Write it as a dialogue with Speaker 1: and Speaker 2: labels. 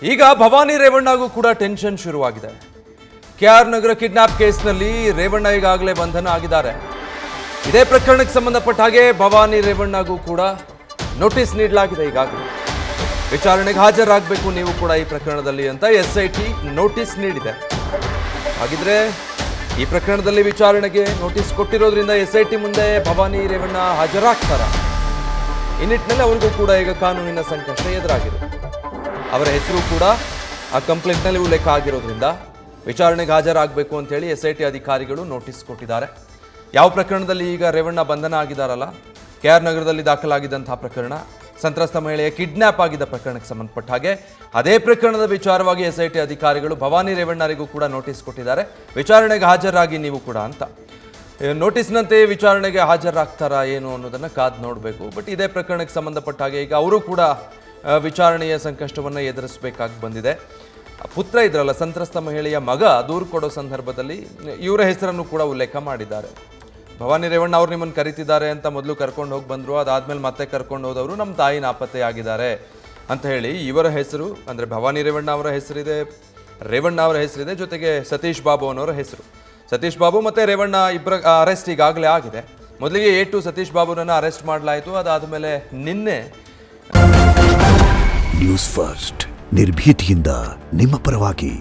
Speaker 1: ಈಗ ಭವಾನಿ ರೇವಣ್ಣಗೂ ಕೂಡ ಟೆನ್ಷನ್ ಶುರುವಾಗಿದೆ. ಕೆಆರ್ ನಗರ ಕಿಡ್ನಾಪ್ ಕೇಸ್ನಲ್ಲಿ ರೇವಣ್ಣ ಈಗಾಗಲೇ ಬಂಧನ ಆಗಿದ್ದಾರೆ. ಇದೇ ಪ್ರಕರಣಕ್ಕೆ ಸಂಬಂಧಪಟ್ಟ ಹಾಗೆ ಭವಾನಿ ರೇವಣ್ಣಗೂ ಕೂಡ ನೋಟಿಸ್ ನೀಡಲಾಗಿದೆ. ಈಗಾಗಲೇ ವಿಚಾರಣೆಗೆ ಹಾಜರಾಗಬೇಕು ನೀವು ಕೂಡ ಈ ಪ್ರಕರಣದಲ್ಲಿ ಅಂತ SIT ನೋಟಿಸ್ ನೀಡಿದೆ. ಹಾಗಿದ್ರೆ ಈ ಪ್ರಕರಣದಲ್ಲಿ ವಿಚಾರಣೆಗೆ ನೋಟಿಸ್ ಕೊಟ್ಟಿರೋದ್ರಿಂದ SIT ಮುಂದೆ ಭವಾನಿ ರೇವಣ್ಣ ಹಾಜರಾಗ್ತಾರ? ಈ ನಿಟ್ಟಿನಲ್ಲಿ ಅವರಿಗೂ ಕೂಡ ಈಗ ಕಾನೂನಿನ ಸಂಕಷ್ಟ ಎದುರಾಗಿದೆ. ಅವರ ಹೆಸರು ಕೂಡ ಆ ಕಂಪ್ಲೇಂಟ್ನಲ್ಲಿ ಉಲ್ಲೇಖ ಆಗಿರೋದ್ರಿಂದ ವಿಚಾರಣೆಗೆ ಹಾಜರಾಗಬೇಕು ಅಂತೇಳಿ SIT ಅಧಿಕಾರಿಗಳು ನೋಟಿಸ್ ಕೊಟ್ಟಿದ್ದಾರೆ. ಯಾವ ಪ್ರಕರಣದಲ್ಲಿ ಈಗ ರೇವಣ್ಣ ಬಂಧನ ಆಗಿದ್ದಾರಲ್ಲ, KR ನಗರದಲ್ಲಿ ದಾಖಲಾಗಿದ್ದಂತಹ ಪ್ರಕರಣ, ಸಂತ್ರಸ್ತ ಮಹಿಳೆಯ ಕಿಡ್ನ್ಯಾಪ್ ಆಗಿದ್ದ ಪ್ರಕರಣಕ್ಕೆ ಸಂಬಂಧಪಟ್ಟ ಹಾಗೆ ಅದೇ ಪ್ರಕರಣದ ವಿಚಾರವಾಗಿ SIT ಅಧಿಕಾರಿಗಳು ಭವಾನಿ ರೇವಣ್ಣರಿಗೂ ಕೂಡ ನೋಟಿಸ್ ಕೊಟ್ಟಿದ್ದಾರೆ. ವಿಚಾರಣೆಗೆ ಹಾಜರಾಗಿ ನೀವು ಕೂಡ ಅಂತ. ನೋಟಿಸ್ನಂತೆ ವಿಚಾರಣೆಗೆ ಹಾಜರಾಗ್ತಾರಾ ಏನು ಅನ್ನೋದನ್ನು ಕಾದು ನೋಡಬೇಕು. ಬಟ್ ಇದೇ ಪ್ರಕರಣಕ್ಕೆ ಸಂಬಂಧಪಟ್ಟ ಹಾಗೆ ಈಗ ಅವರು ಕೂಡ ವಿಚಾರಣೆಯ ಸಂಕಷ್ಟವನ್ನು ಎದುರಿಸಬೇಕಾಗಿ ಬಂದಿದೆ. ಪುತ್ರ ಇದ್ರಲ್ಲ, ಸಂತ್ರಸ್ತ ಮಹಿಳೆಯ ಮಗ ದೂರು ಕೊಡೋ ಸಂದರ್ಭದಲ್ಲಿ ಇವರ ಹೆಸರನ್ನು ಕೂಡ ಉಲ್ಲೇಖ ಮಾಡಿದ್ದಾರೆ. ಭವಾನಿ ರೇವಣ್ಣ ಅವ್ರು ನಿಮ್ಮನ್ನು ಕರೀತಿದ್ದಾರೆ ಅಂತ ಮೊದಲು ಕರ್ಕೊಂಡು ಹೋಗಿ ಬಂದರು, ಅದಾದಮೇಲೆ ಮತ್ತೆ ಕರ್ಕೊಂಡು ಹೋದವರು ನಮ್ಮ ತಾಯಿ ನಾಪತ್ತೆಯಾಗಿದ್ದಾರೆ ಅಂತ ಹೇಳಿ ಇವರ ಹೆಸರು, ಅಂದರೆ ಭವಾನಿ ರೇವಣ್ಣ ಅವರ ಹೆಸರಿದೆ, ರೇವಣ್ಣ ಅವರ ಹೆಸರಿದೆ, ಜೊತೆಗೆ ಸತೀಶ್ ಬಾಬು ಅನ್ನೋರ ಹೆಸರು. ಸತೀಶ್ ಬಾಬು ಮತ್ತು ರೇವಣ್ಣ ಇಬ್ಬರ ಅರೆಸ್ಟ್ ಈಗಾಗಲೇ ಆಗಿದೆ. ಮೊದಲಿಗೆ A2 ಸತೀಶ್ ಬಾಬುನನ್ನು ಅರೆಸ್ಟ್ ಮಾಡಲಾಯಿತು. ಅದಾದಮೇಲೆ ನಿನ್ನೆ
Speaker 2: ನ್ಯೂಸ್ ಫಸ್ಟ್ ನಿರ್ಭೀತಿಯಿಂದ ನಿಮ್ಮ ಪರವಾಗಿ.